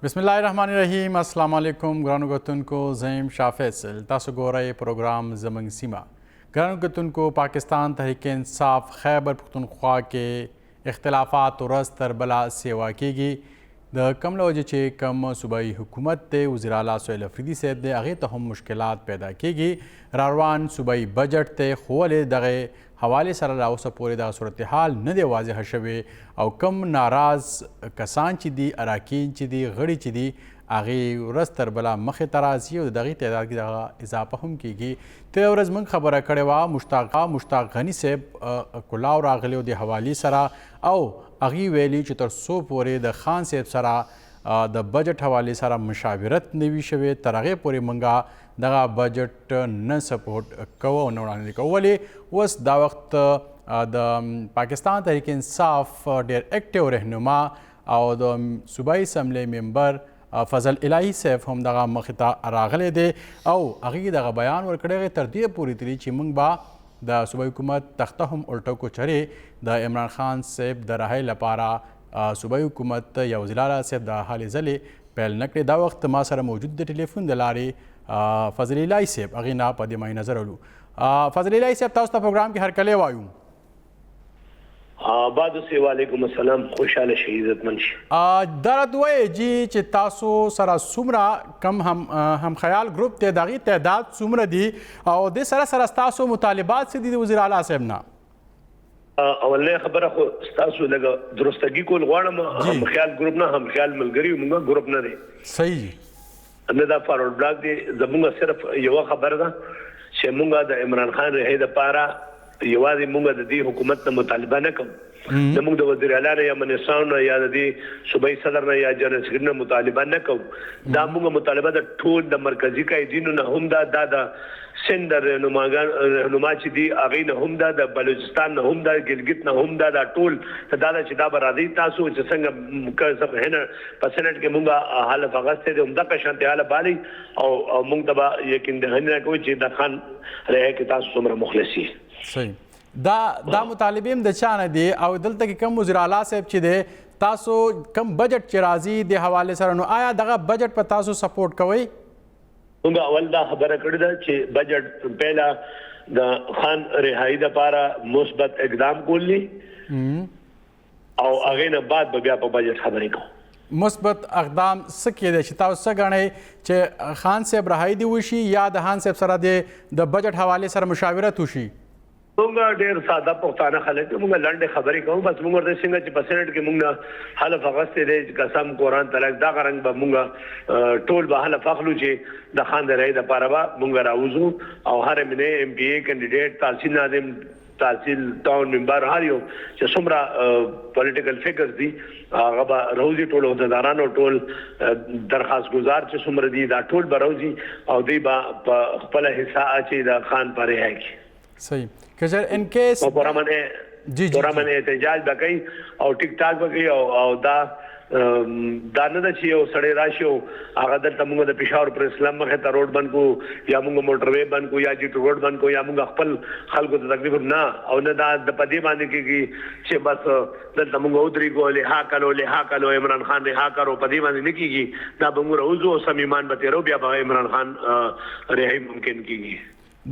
بسم الله الرحمن الرحیم. السلام علیکم ګرانو کتونکو، زیم شافیصل. تاسو ګورئ پروګرام زموږ سیمه. ګرانو کتونکو، پاکستان تحریک انصاف خیبر پختونخوا کې اختلافات ورځ تر بله سیوا کیږي. د کوم له وجې چې کوم صوبایي حکومت دی، وزیر اعلی سهیل افریدي صاحب دی، هغې ته هم مشکلات پیدا کیږي. راروان صوبایي بجټ دی، خو ولې دغې حوالې سره را اوسه پورې دغه صورتحال نه دی واضحه شوی، او کم ناراض کسان چې دي، اراکین چې دي، غړي چې دي، هغې ورځ تر بله مخې ته راځي او د دغې تعداد کې دغه اضافه هم کیږي. تېره ورځ موږ خبره کړې وه مشتاق غني صاحب کلاو راغلی و د حوالې سره، او هغې ویلي چې تر څو پورې د خان صاحب سره د بجټ حوالې سره مشاورت نه وي شوې، تر هغې پورې موږ دغه بجټ نه سپورټ کوو او نه وړاندې کوو. ولې اوس دا وخت د پاکستان تحریک انصاف ډېر اکټیو رهنما او د صوبایي اسمبلی ممبر فضل الهي صاحب هم دغه مخې ته راغلی دی، او هغې دغه بیان ورکړی هغې تر دې پورې تللي چې موږ به د صوبایي حکومت تخته هم الټو کو چرې د عمران خان صاحب د رهۍ لپاره صوبایي حکومت یا وزیر اعلی صاحب د هلې ځلې پیل نه کړې. دا وخت ما سره موجود د ټلیفون د لارې فضل الهي صاحب، هغې نه په دې معنی نظر ولو. فضل الهي صاحب، تاسو ته پروګرام کې هرکلی وایو. بعد سے وعلیکم السلام، خوشحاله شي، عزتمن شي. دا راته ووایئ جی چې تاسو سره څومره کم هم خیال ګروپ دی، د هغې تعداد څومره دي، او دې سره سره ستاسو مطالبات څه دي د وزیر اعلی صاحب نه؟ اولنۍ خبره خو ستاسو لږه درستګي کول غواړم. هم خیال ګروپ نه، هم خیال ملګري موږ ګروپ نه دی. صحیح نه دا فارورډ بلاک دی. زموږ صرف یوه خبره ده چې موږ د عمران خان رهۍ دپاره یوازې موږ د دې حکومت نه مطالبه نه کوو، زموږ د وزیر اعلی نه یا منسترانو نه یا د دې صوبایي صدر نه یا جنرال سکرټري نه مطالبه نه کوو. دا موږ مطالبه د ټول د مرکزي قایدینو نه هم ده، د سند رهنما چې دي هغې نه هم ده، د بلوچستان نه هم ده، ګلګت نه هم ده. دا ټول دا ده چې دا به راځي. تاسو چې څنګه په سینټ کې موږ حلف اخیستی دی، همدغه شانتې حلف بالي، او موږ ته به یقین دهني راکوي چې د خان رهۍ کې تاسو څومره مخلص یې. صحیح. دا مطالبې هم د چا نه دي، او دلته کې کوم وزیر اعلی صاحب چې دی، تاسو کوم بجټ چې راځي د حوالې سره، نو آیا دغه بجټ په تاسو سپورټ کوئ؟ موږ اول دا خبره کړې ده چې بجټ پهله د خان رهایی دپاره مثبت اقدام کولی، او هغې نه بعد به بیا په بجټ خبرې کوو. مثبت اقدام څه کېدی چې تاسو څه ګڼئ چې خان صاحب رهایی دې وشي، یا د خان صاحب سره د بجټ حوالې سره مشاورت وشي؟ موږ ډېر ساده پښتانه خلک یو، موږ لنډې خبرې کوو. بس موږ ورته څنګه چې په سینټ کې موږ حلف اخیستی دی، قسم قرآن طلاق، دغه رنګ به موږ ټول به حلف اخلو چې د خان د رهۍ دپاره به موږ راوځو، او هر ایم پی اے کینډیډیټ، تحصیل ناظم، تحصیل ټاون ممبر، هر یو چې څومره پولیټیکل فګرز دي هغه به راوځي، ټول عہدهداران او ټول درخواست گزار چې څومره دي دا ټول به راوځي، او دوی به په خپله حصه اچوي د خان په رهۍ کې. صحیح. که چېرې ان کیس پرامن احتجاج به کوي او ټیک ټاک به کوي، او دا نه ده چې یو سړی راشي او هغه دلته موږ د پېښور پر اسلام مخې ته روډ بند کړو، یا موږ موټر وې بند کړو، یا جیټ روډ بند کړو، یا موږ خپل خلکو ته تکلیف نه، او نه دا د په دې باندې کېږي چې بس دلته موږ ودرېږو، لها کلو عمران خان رها کړو، په دې باندې نه کېږي. دا به موږ راوځو، صمیمان به تېرو، بیا به عمران خان رهایی ممکن کېږي.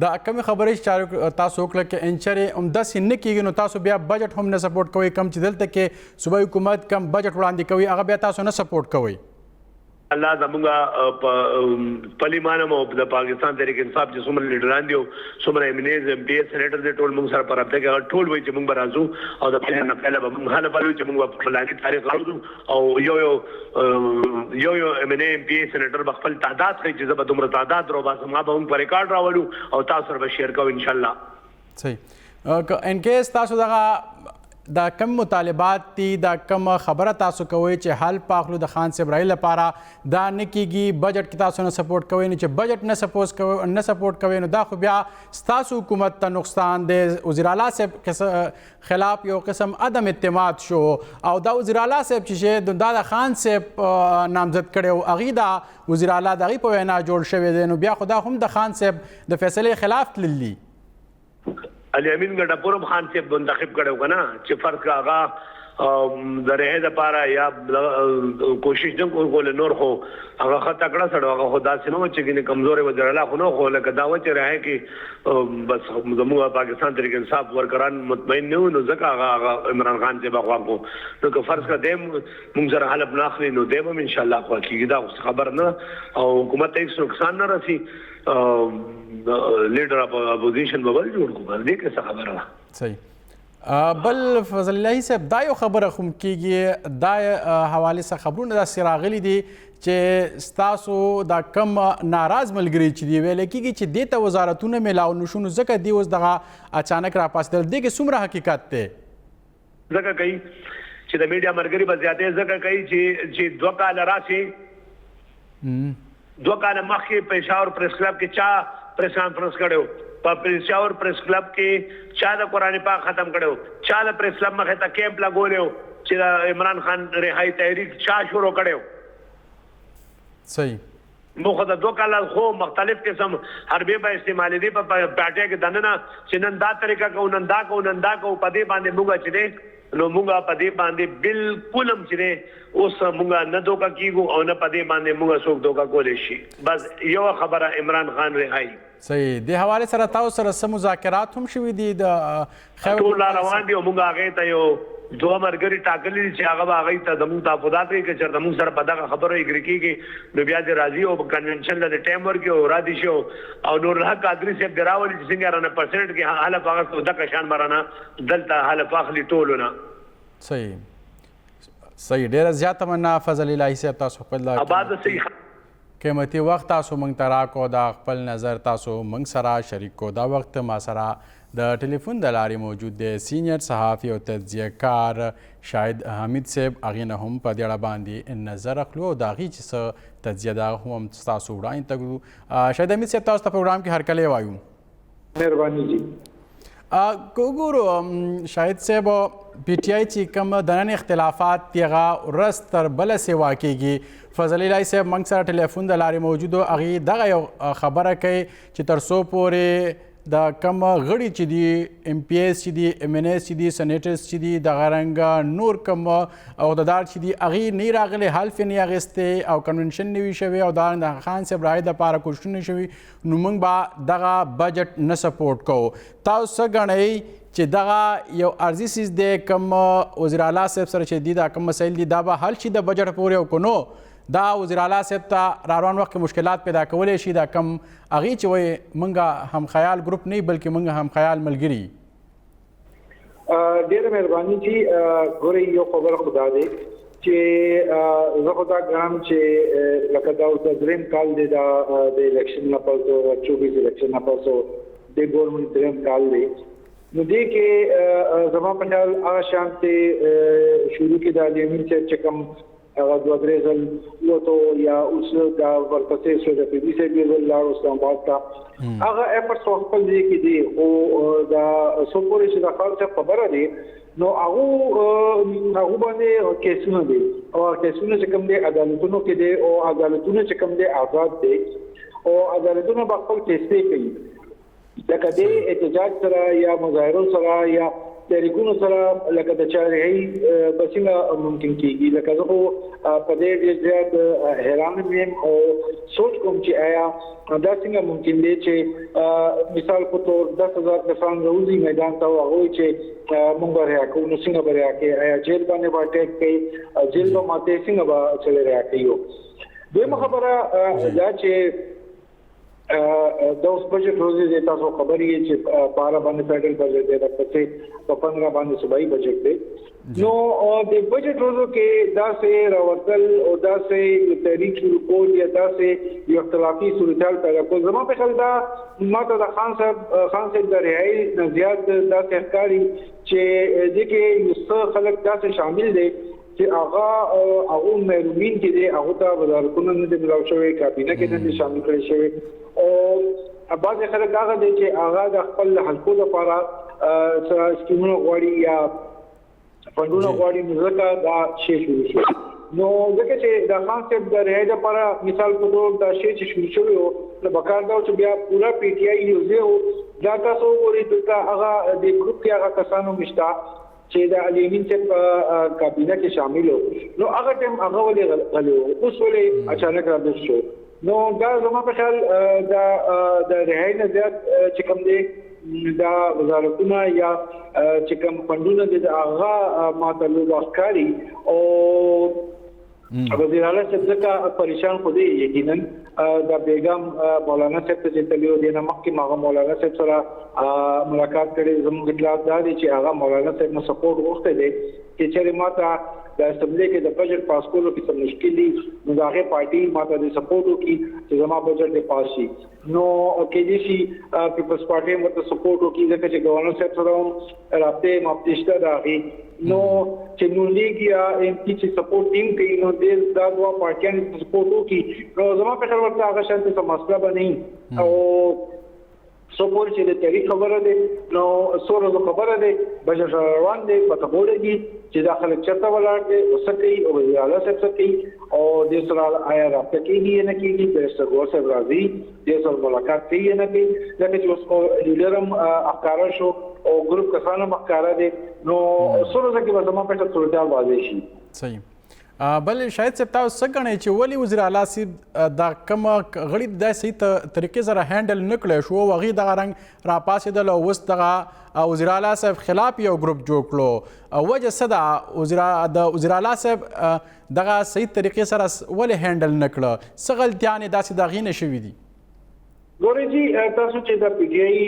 دا کومې خبرې چې تاسو وکړه کې انچرې همداسې نه کېږي، نو تاسو بیا بجټ هم نه سپورټ کوئ، کم چې دلته کې صوبایي حکومت کم بجټ وړاندې کوي هغه بیا تاسو نه سپورټ کوئ؟ الله زموږ پلیمانم او د پاکستان تحریک انصاف چې څومره لیډران دي، څومره ایم این ایز، ایم پی ایز، سینیټر دي، ټول موږ سره په رابطه کې ټول وایي چې موږ به راځو، او د پهله نه پهله به موږ حلف والو چې موږ به په فلاني تاریخ راوځو، او یو ایم این ای، ایم پی ای، سینیټر به خپل تعداد ښیي چې زه به دومره تعداد راوباسم، ما به هم په ریکارډ راولو او تاسو سره به شیر کوو انشاءالله. صحیح. ان کیس تاسو دغه دا کم مطالبات دي، دا کم خبره تاسو کوئ چې حل پاخلو د خان صاحب رهۍ لپاره، دا نه کېږي، بجټ کې تاسو نه سپورټ کوئ، نو چې بجټ نه سپورټ کوئ، نو دا خو بیا ستاسو حکومت ته نقصان دی. وزیر اعلی صاحب خلاف یو قسم عدم اعتماد شو، او دا وزیر اعلی صاحب چې دا د خان صاحب نامزد کړی و، هغې دا وزیر اعلی د هغې په وینا جوړ شوی دی، نو بیا خو دا هم د خان صاحب د فیصلې خلاف تللی. علي امین ګډاپور خان صاحب منتخب کړو کنه، چې فرض کا هغه د رهه د پاره یا کوشش نه کول نور خو هغه خطا کړه سره هغه خدا سينو چې ګنې کمزوري وزیر الله خو نو خو لکه دا و چې رهه کې بس زموږ پاکستان تحریک انصاف ورکران مطمئن نه نو ځکه هغه عمران خان ته بخوا کو نو که فرض کړه دیم موږ سره حلب ناخلي نو دیم ان شاء الله خو کېږي دا خبر نه او حکومت ته هیڅ نقصان نه رسي لیډر اف اپوزیشن ببل جوړ کو دې کې څه خبره ده صحیح بل فضل الله صاحب دا یو خبره هم کېږي دا حواله څخه خبرونه داسې راغلي دي چې ستاسو دا کم ناراض ملګري چې دی ویل کېږي چې دې ته وزارتونه میلاو نشو نو ځکه دی اوس دغه اچانک راپاسېدل دې کې څومره حقیقت دی ځکه کوي چې د میډیا مرګري به زیاتې ځکه کوي چې 2 کال راشي 2 کال مخکې پېښور پریس کلب کې چا پریس کانفرنس کړو په پېښور پریس کلب کې چا د قرآن پاک ختم کړو چا د پریس کلب مخه ته کیمپ لګولیو چې عمران خان رهایی تحریک چا شروع کړو صحیح موږ د 2 کال خو مختلف قسم حربي به استعمال دي په پارټي کې دننه چې نن دا طریقه کو نن دا کو په دې باندې موږ چې نو موږ په دې باندې بالکل هم چې اوس موږ نه دوکا کیږو او نه په دې باندې موږ څوک دوکا کولې شي بس یو خبره عمران خان رهایی صحیح د حواله سره تاسو سره سم مذاکرات هم شوي دي د ټول روان دي او موږ هغه ته یو 2 مرګري ټاکلي چې هغه هغه ته د موږ تفاوضات کوي چې د موږ سره په دغه خبرو یې کیږي نو بیا د راضي او کنونشن له ټیم ورکي او را دي شو او نور حق قادری صاحب دراولي چې څنګه رانه پرسنټ کې حاله پاغه د کشان مرانه دلته حاله پاخلي ټولونه صحیح ډیره زیاته مننه فضل الله صاحب تاسو خپل آباد صحیح قیمتي وخت تاسو موږ ته راکړو دا خپل نظر تاسو موږ سره شریک کو دا وخت ما سره د ټلیفون د لارې موجود دی سینیر صحافي او تجزیه کار شاهد حمید صاحب هغې نه هم په دې اړه باندې نظر اخلو او د هغې چې څه تجزیه ده هم ستاسو وړاندې ته کړو شاهد حمید صاحب تاسو ته پروګرام کې هرکلی وایو مهرباني جی ګورو شاهد صاحب پی ټی آی چې کوم دننه اختلافات دي هغه ورځ تر بله سیوا کېږي فضل الله صاحب موږ سره ټلیفون د لارې موجود و هغې دغه یو خبره کوي چې تر څو پورې د کم غړي چې دي ایم پی ایس چې دي ایم این ایس چې دي سینیټرز چې دي دغه رنګه نور کم عهدهدار چې دي هغې نه راغلی حلف یې نه اخیستی او کنونشن نه وي شوی او د خان صاحب رایې دپاره کوششونه شوي نو موږ به دغه بجټ نه سپورټ کوو تاسو څه ګڼئ چې دغه یو عرضي څیز دی کوم وزیر اعلی صاحب سره چې دي دا کوم مسایل دي دا به حل شي د بجټ پورې او که نو دا وزیر اعلی صاحب ته را روان وخت کې مشکلات پیدا کولی شي دا کم هغې چې وایي موږ هم خیال ګروپ نه بلکې موږ هم خیال ملګري ډېره مهرباني جي ګورئ یو خبر خو دا دی چې زه خو دا ګڼم چې لکه دا اوس د درېیم کال دی د الیکشن نه پس 24 الیکشن نه پس د ګورنمنټ درېیم کال دی نو دې کې زما په خیال هغه شانتې شروع کې د الیمین صاحب چې کوم هغه 2-3 ځل لوټو یا اوس دا ورپسې شو د پی بي سي بي لاړو اسلام آباد ته هغه ایفرټس خپل دي کې دي او دا سپورې چې د خپل څه خبره دي نو هغه باندې کیسونه دي او کیسونه چې کوم دي عدالتونو کې دي او عدالتونو چې کوم دي آزاد دي او عدالتونو په خپل کیسې کوي دا کدي احتجاج سره یا مظاهرو سره یا تحریکونو سره لکه د چارهي بسنګ ممکن کیږي لکه زه په دې ډېر زیات حیران یم او سوچ کوم چې آیا دا څنګه ممکن دی چې مثال په تور 10,000 کسان روزي میدان ته هغه چې مونږ وریا کوو نو څنګه وریا کې آیا جیل باندې باټیک کوي جیل نو ماته څنګه به چلے ریا کوي دوی خبره دا چې دا اوس بجټ روزي د تاسو خبرې چې 12 باندې فیډرل بجټ دی پسې په 15 باندې صوبایي بجټ دی نو د بجټ روزو کې دا سه راوتل او دا سه تحریک شروع کول یا دا سه یو اختلافي صورتحال پیدا کول زما په خیال دا ماته د خان صاحب د رهایی نزيات دا ښکاری چې د کې یو خلک دا سه شامل دي چې هغه مېرمن کې دي هغه ته وزارتونو نه د ملاو شوی کابینه کې نه شامل کړي شوی او بعض خلک هغه دي چې هغه د خپل حلقو لپاره سکیمونو غواړي یا فندونو غواړي نو ځکه دا شی شروع شو نو ځکه چې د خان صاحب د رهایی لپاره مثال په توګه دا شی چې شروع شوی و نو بکار دا چې بیا پورا پی ټی آی یو زه دا تاسو ورې دغه هغه د ګروپ کې هغه کسانو مشتا چې د الیمین صاحب کابینه کې شامل وو نو هغه ټیم هغه ولې غلو اوس ولې اچانک راځي شو نو دا زما په خیال د رهایی نه زیات چې کوم دی دا وزارتونه یا چې کوم فندونه د هغه ماته لوخکاری او وزیر اعلی صاحب ځکه پریشان خو دی یقینا د بیگم مولانا صاحب ته چې تلو دی نه مخکې هغه مولانا صاحب سره ملاقات کړي زموږ اطلاعات دا دي چې هغه مولانا صاحب نو سپورټ وغوښته دی چې چېرې ماته د اسمبلی کې د بجټ پاس کولو کې څه مشکل دي نو هغه پارټي ماته د سپورټ وکړي چې زما بجټ دې پاس شي نو کې دي شي پیپلز پارټي ماته سپورټ وکړي ځکه چې گورنر صاحب سره رابطه ماپتشته راغی نو چې نو لیګ یا ام پی چې سپورټ ټیم کوي نو د دا دوه پارټیان سپورټ وکړي نو زما په خیال ورته هغه شانتي څه مسله بنئ او سو پور چې د تاریخ خبره ده نو سوره خبره ده بجټ روان دي پته وړي چې داخله چرته ولاړ دي وسکي او وزیر اعلی صاحب سکي او د سره آیا رابطه کېږي نه کېږي پرسته ګور صاحب راځي د سره ملاقات کوي نه کوي لکه چې اوس لیډرم افکار شو او ګروپ کسانو افکار دي نو سوره کې زما په څه صورت حال واضح شي صحیح بل شاید صاحب تاسو څه ګڼئ چې ولې وزیر اعلی صاحب دا کومه غړي د صحیح طریقې سره هینډل نه کړی شو هغې دغه رنګ راپاڅېدل او اوس دغه وزیر اعلی صاحب خلاف یو ګروپ جوړ کړو وجه څه ده د وزیر اعلی صاحب دغه صحیح طریقې سره ولې هینډل نه کړه څه غلطیانې داسې د هغې نه شوي دي ګورئ جی تاسو چې د پی ټی آی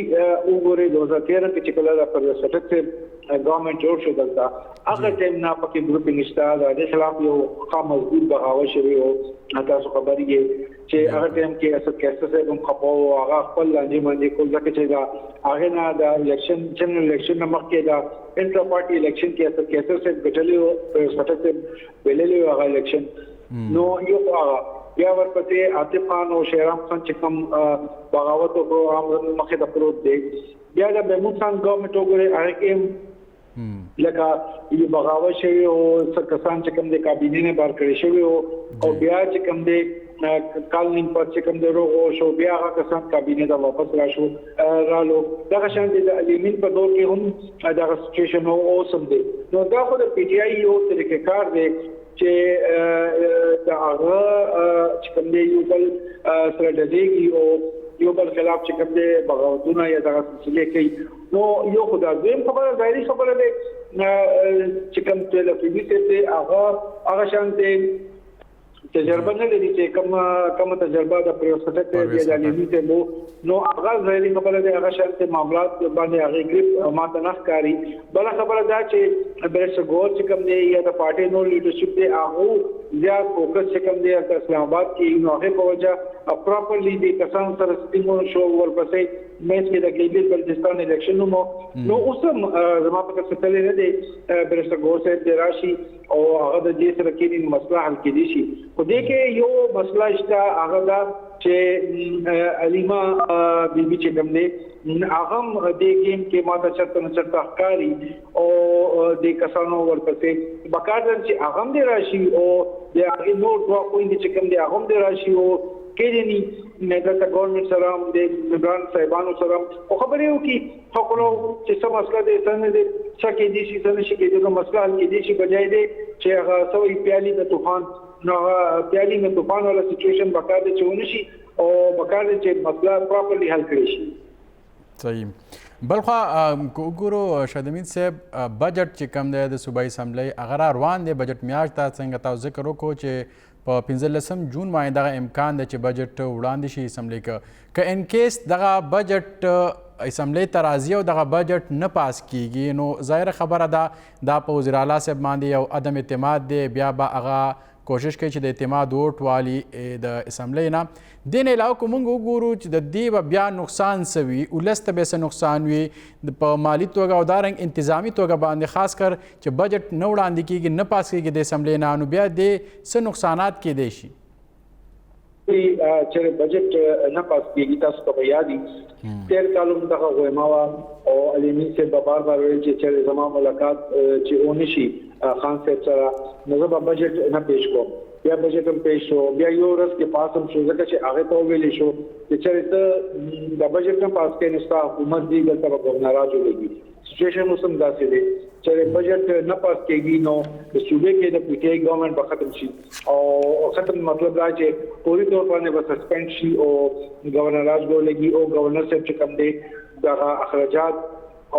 وګورئ 2013 کې چې کله د پرویز خټک صاحب ګورنمنت جوړ شو دلته هغه ټیم نه پکې ګروپینګ شته د خلاف یو خام مضبوط بغاوت شوی او تاسو خبرې چې هغه ټیم کې اسد کیسه صاحب هم خپو هغه خپل لاندې باندې کول ځکه چې دا هغه نه د الیکشن جنرال الیکشن نه مخکې دا انټر پارټي الیکشن کې اسد کیسه صاحب ګټلی او پرویز خټک صاحب ویللی هغه الیکشن نو یو هغه بیا ورپسې عاطف خان او شهرام خان چې کوم بغاوت او پروګرام مخې ته پروت دی بیا د محمود خان ګورنمنت وګورئ هغه کې لکه یو بغاوت شوی او څه کسان چې کوم د کابینې نه بار کړی شوی او بیا چې کوم د کال نیم پر چې کوم د روغ شو بیا هغه کسان کابینې ته واپس راشو رالو دغه شان د الیمین په دور کې هم دغه سچویشن او سم دی نو دا خو د پی ټی آی یو طریقې کار دی چې دا هغه چې کوم دی یو بل سره ډزېږي او یو بل خلاف چې کوم دی بغاوتونه یا دغه سلسلې کوي نو یو خدای دویم خبره ظاهري خبره ده چې کوم ټلفوني دی هغه شان دی تجربه نه لري چې کوم تجربه د پروسټک دی د لیمې ته نو هغه ظاهري خبره ده هغه شان ته معاملات باندې هغه ګریپ ماته نه ښکاری بل خبره ده چې برس ګور چې کوم دی یا د پارټي نو لیډرشپ دی هغه زیات فوکس چې کوم دی د اسلام آباد کې نو هغه په وجه پراپرلی د کسان سره سټینګ شو ورپسې مېس کې د ګلیبل بلوچستان الیکشن نو اوس زما په څه تللی نه دی برس ګور صاحب د راشي او هغه د دې سره کې مسله حل کېدی شي خو دې کې یو مسله شته هغه دا چې علیما بیبي چې کوم دی هغه د گیم کې ماته چرته نه چرته ښکاری او د کسانو ورپسې بقاعده چې هغه دې راشي او د هغه نور دوه کوی چې کوم دی هغه دې راشي او کېدنی نه د ګورنمنت سره د نگران صاحبانو سره او خبرې وکي خپلو چې څه مسله ده څنګه دي چې کې دي چې څنګه شي کې د مسله حل کې دي چې بجای دي چې هغه سوې پیالي د طوفان نو پیالي د طوفان ولا سچويشن بقاعده چونه شي او بقاعده چې مسله پراپرلی حل کړي شي صحیح بلخوا ګورو شادمین صاحب بجټ چې کم دی د صوبایي اسمبلی هغه روان دی بجټ میاشت ته څنګه تاسو ذکر وکړو چې په 15 جون باندې دغه امکان دی چې بجټ وړاندې شي اسمبلی که ان کیس دغه بجټ اسمبلی ته راځي او دغه بجټ نه پاس کیږي نو ظاهره خبره ده دا په وزیر اعلی صاحب باندې یو عدم اعتماد دی بیا به هغه کوشش کوي چې د اعتماد ووټ والي د اسمبلی نه دې نه علاوه که موږ وګورو چې د دې به بیا نقصان څه وي ولس ته به څه نقصان وي په مالي توګه او دارنګ انتظامي توګه باندې خاص کر چې بجټ نه وړاندې کیږي نه پاس کیږي د اسمبلی نه نو بیا دې څه نقصانات کیدای شي چې بجټ نه پاس کیږي تاسو ته یادي تیر کالو دغه غوېماوا او علمي سے بار بار ویل چې زما ملاقات چې اونشي خان صاحب سره نو به بجټ نه پیش کوم بیا بجټ هم پیش شو بیا یو ورځ کې پاسم شو ځکه چې هغه ته ویل شو چې ته د بجټ نه پاس کې نستا حکومت دی دلته به ګورنر راځي سچويشن اوس هم داسې دی چې بجټ نه پاس کېږي نو د صوبې کې د پی ټی آی ګورنمنت به ختم شي او ختم مطلب دا چې پوری طور باندې به سسپند شي او گورنر راجګور لګي او گورنر صاحب چې کوم دی دا اخراجات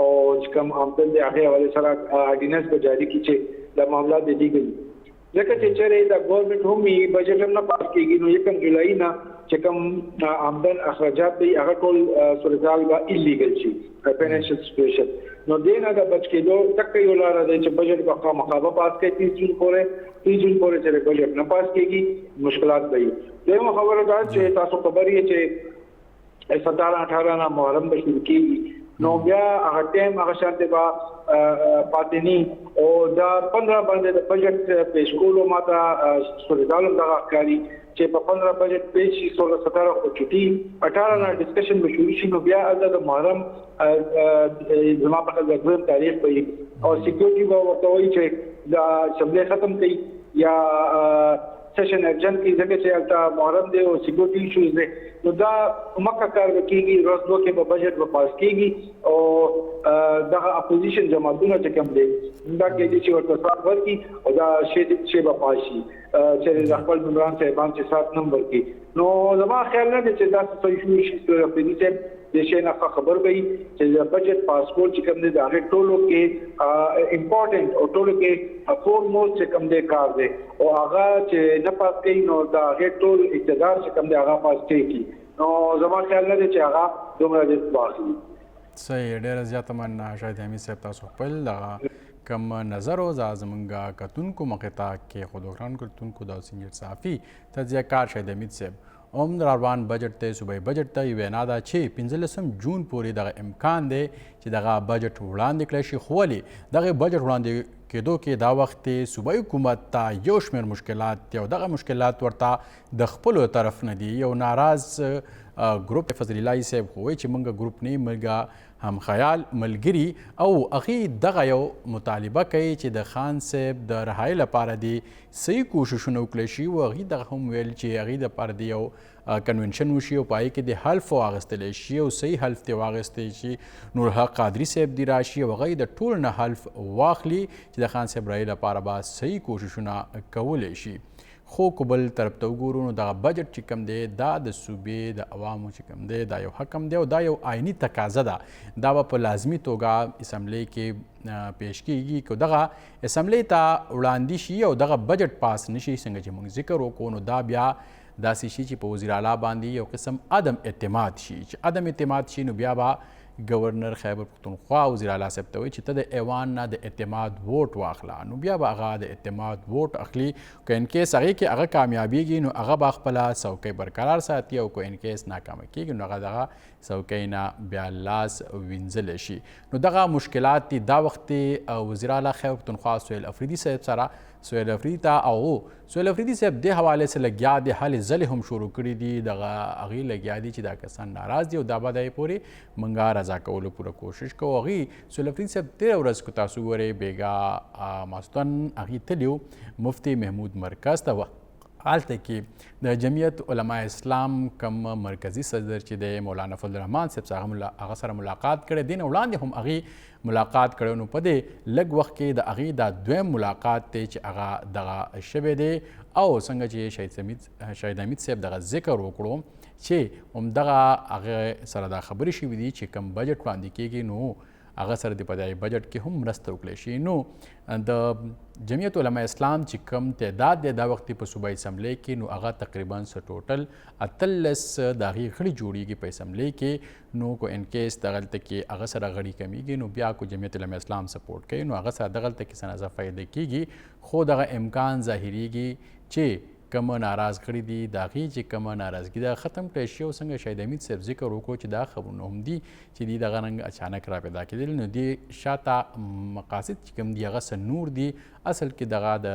او چې کوم آمدن دی هغه حواله سره اډیننس به جاری کړي چې د معاملات د لیګل ځکه چې چېرې د ګورنمنت هم بجټ هم نه پاس کېږي نو 1 جولای نه چې کوم آمدن اخراجات دی هغه ټول صورتحال به ایلیګل شي فاینانشل سچویشن نو دینه د بچ کېدو تک یو لار دی چې بجټ په مقابله پاس کوي 30 جون پورې چې بجټ نه پاس کېږي مشکلات به وي دغه خبره دا چې تاسو خبرې چې 17-18 نه محرم به شروع کېږي نو بیا هغه ټیم هغه شانته با پاتنی او دا 15 باندې د بجټ پیش کولو ماته سوریدالم دا کاری چې په 15 بجټ پیش شي 16-17 خو چټي 18 نه ډسکشن به شروع شي نو بیا د محرم زما په خپل د تاریخ په او سکیورټي به ورته وایي چې دا شبله ختم کړي یا سیشن ارجنټ کی ځکه چې البته محرم دی او سکیورټي ایشوز دی نو دا مکه کار وکړي روز دوه کې په بجټ په پاس کېږي او دا اپوزیشن جماعتونه چې کوم دي دا کې چې ورته صاحب ورکی او دا شی په پاشي چې د خپل عمران صاحبان چې 7 نمبر کې نو زما خیال نه دی چې دا څه ایشو شي چې په دې څه د شي نه خبر وي چې د بجټ پاسپورت چې کوم دي دا ټولو کې امپورټنت او ټولو کې فورموست چې کوم دي کار دی او هغه چې نه پاس کوي نو دا ټول اقتدار چې کوم دي هغه پاس کوي نو زما خیال نه دی چې هغه دومره د باسي صحیح ډېر زیاته مننه شاید حمید صاحب تاسو خپل کم نظر او زمونږ کتونکو مقطع کې خودوخران کتونکو د سینیئر صحافي تجزیه کار شاید حمید صاحب اوم د روان بجټ ته صوبایي بجټ ته وینا ده چې 15 جون پورې دغه امکان دی چې دغه بجټ وړاندې کړی شي خو ولې دغه بجټ وړاندې کېدو کې دا وخت صوبایي حکومت ته یو شمېر مشکلات دي او دغه مشکلات ورته د خپلو طرف نه دي یو ناراض ګروپ فضل الله صاحب خو وایي چې موږ ګروپ نه موږ هم خیال ملګري او هغې دغه یو مطالبه کوي چې د خان صاحب د رهایي لپاره دي صحیح کوششونه وکړی شي او هغې دغه هم ویل چې هغې دپاره د یو کنونشن وشي او په هغې کې د حلف واخیستلی شي او صحیح حلف ترې واخیستی شي نورحق قادري صاحب دې راشي او هغه د ټول نه حلف واخلي چې د خان صاحب رهایي لپاره به صحیح کوششونه کولی شي خو که بل طرف ته وګورو نو دغه بجټ چې کوم دی دا د صوبې د عوامو چې کوم دی دا یو حکم دی او دا یو آئیني تقاضا ده دا به په لازمي توګه اسمبلی کې پیش کیږي که دغه اسمبلی ته وړاندې شي او دغه بجټ پاس نشي څنګه چې موږ ذکر وکړو نو دا بیا داسې شي چې په وزیر اعلی باندې یو قسم عدم اعتماد شي چې عدم اعتماد شي نو بیا به گورنر خیبر پختونخوا وزیر اعلی صاحب ته وایي چې ته د ایوان نه د اعتماد ووټ واخله نو بیا به هغه د اعتماد ووټ اخلي که انکیس هغې کې هغه کامیابیږي نو هغه به خپله څوکۍ برقرار ساتي او که انکیس ناکامه کېږي نو هغه دغه څوکۍ نه بیا لاس وینځلی شي نو دغه مشکلات دي دا وخت وزیر اعلی خیبر پختونخوا سهیل افریدي صاحب سره سهیل افریدي ته او سهیل افریدي صاحب دې حوالې سره لګیا د هلې ځلې هم شروع کړي دي دغه هغې لګیا دي چې دا کسان ناراض دي او دا به د پورې موږ رضا کولو پوره کوشش کوو هغې سهیل افریدي صاحب تېره ورځ که تاسو ګورئ بېګا ماستون هغې تلي وو مفتي محمود مرکز ته هلته کې د جمعیت علما اسلام کم مرکزی صدر چې د مولانا فضل الرحمن صاحب هغه سره ملاقات کړی دی نه وړاندې هم هغې ملاقات کړی نو په دې لږ وخت کې د هغې دا دویم ملاقات دی چې هغه دغه شوی دی او څنګه چې شهید حمید صاحب دغه ذکر وکړو چې همدغه هغه سره دا خبرې شوي دي چې کم بجټ وړاندې کېږي نو هغه سره د په دې بجټ کې هم مرسته وکړی شي نو د جمعیت علما اسلام چې کم تعداد دی دا وخت په صوبایي اسمبلی کې نو هغه تقریبا ټوټل 18 د هغې غړي جوړیږي په اسمبلی کې نو کو انکیس دغلته کې هغه سره غړي کمیږي نو بیا کو جمعیت علما اسلام سپورټ کوي نو هغه سره دغلته کې څه نه فایده کېږي خو دغه امکان ظاهریږي چې کومه ناراض کړي دي د هغې چې کومه ناراضګي ده ختم کړی شي او څنګه شهید حمید صاحب ذکر وکړو چې دا خبرونه هم دي چې دوی دغه رنګ اچانک را پیدا کېدل نو دې شاته مقاصد چې کوم دي هغه څه نور دي اصل کې دغه د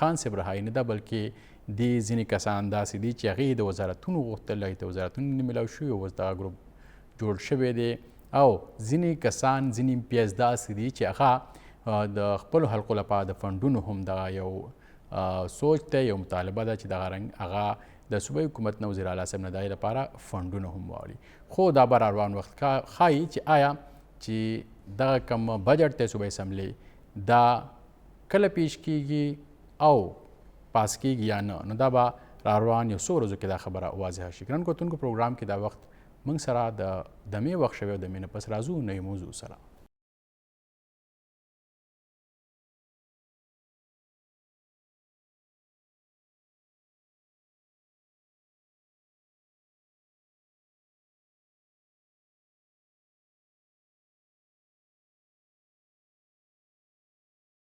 خان صاحب رهایي نه ده بلکې دې ځینې کسان داسې دي چې هغې د وزارتونو غوښتل هغې ته وزارتونه نه میلاو شوي اوس دغه ګروپ جوړ شوی دی او ځینې کسان ځینې امتیاز داسې دي چې هغه د خپلو حلقو لپاره د فنډونو هم دغه یو سوچ ته یو مطالبه ده چې دغه رنګ هغه د صوبایي حکومت نه وزیر اعلی صاحب نه د هغې لپاره فنډونه هم واړي خو دا به روان وخت ښایي چې آیا چې دغه کم بجټ دی صوبایي اسمبلی دا کله پیش کیږي او پاس کیږي یا نه، نو دا به را روان یو څو ورځو کې دا خبره واضحه شي. ګرانو کتونکو پروګرام کې دا وخت موږ سره د دمې وخت شوی او دمې نه پس راځو نوي موضوع سره.